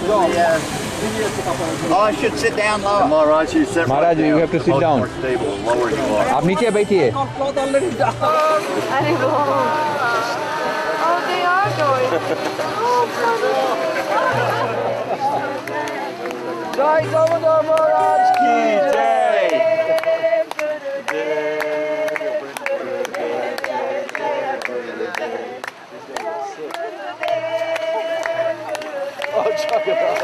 Oh, I should sit down lower. Maharaj, you sit Maharaj, right you down. have to sit Much down. more stable the lower you are. आप नीचे बैठिए. Oh, they are going. Oh, funny. Jai Damodar Maharaj ki jai. Oh, chuck it out.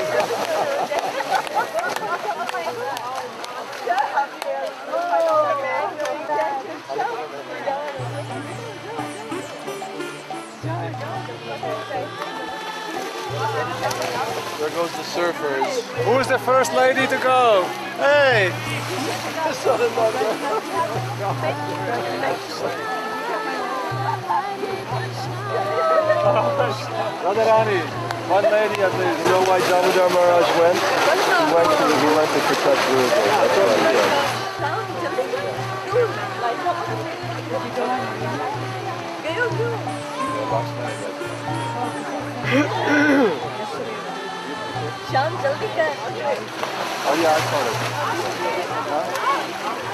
There goes the surfers. Who's the first lady to go? Hey! Radharani, one lady at least. You know why Damodar Maharaj went? He went to protect Gurudeva. That's what he did. Oh yeah, I saw it.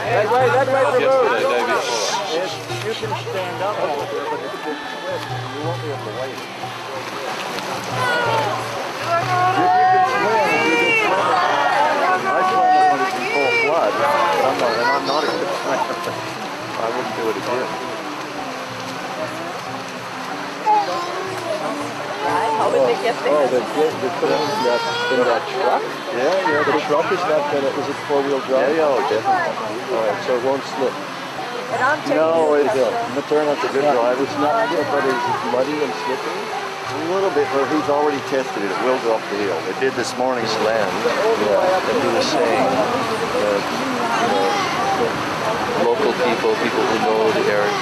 That way, Yesterday, day before. You can stand up a little bit, but if it's twist, you won't be able to wait. I swam it when it's in full flood. I'm not a good swimmer. I wouldn't do it again. How will they get there? Oh, they put it in that truck? Yeah, the truck is not gonna, is it four-wheel drive? Yeah, definitely. Alright, so it won't slip. No, it's Maternat's a good driver. It's not good, but it's muddy and slippery. A little bit, but he's already tested it. It will go up the hill. It did this morning's land. Yeah, and he was saying that, local people who know the area.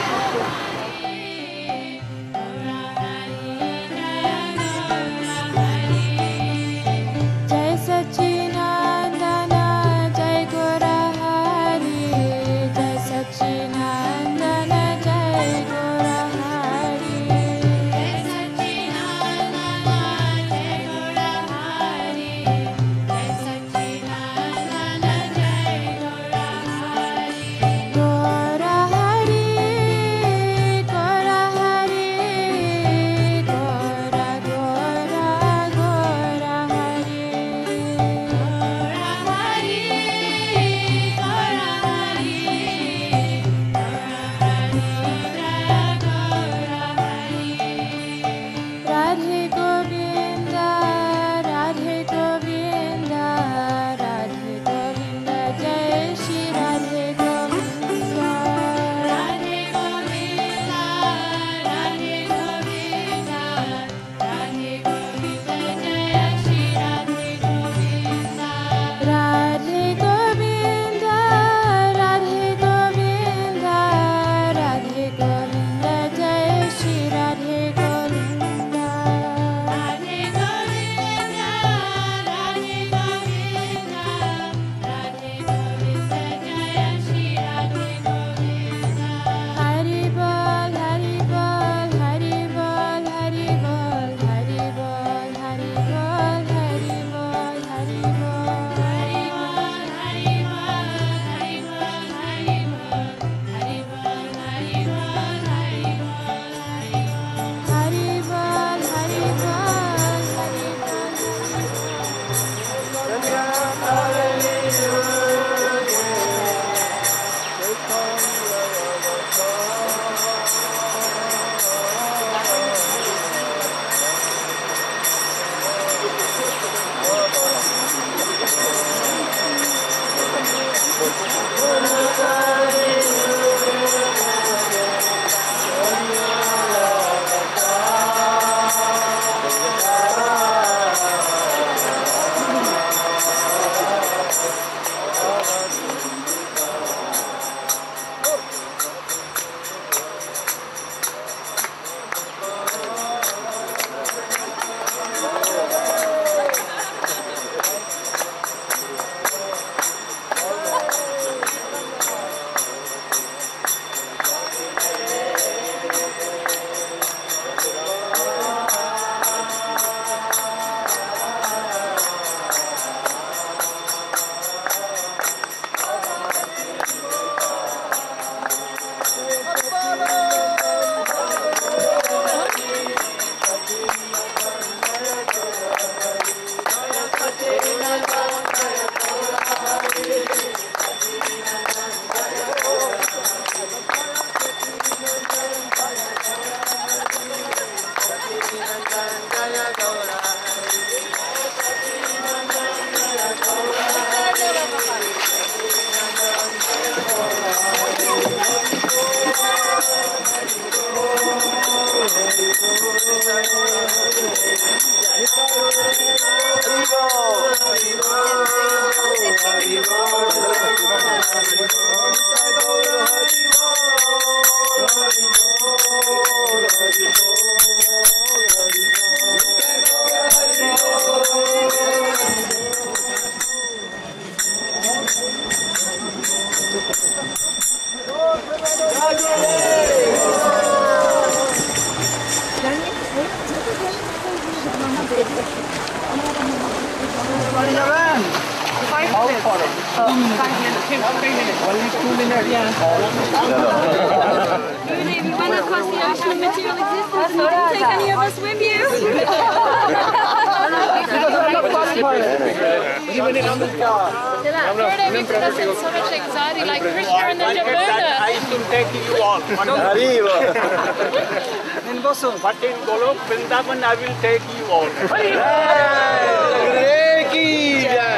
If you went across the ocean of material existence, you didn't take any of us with you. Gurudev used to us in so much anxiety, like Krishna and the Jamuna. I should take you all. But in Golok, Vrindavan, I will take you all. Hare Krishna.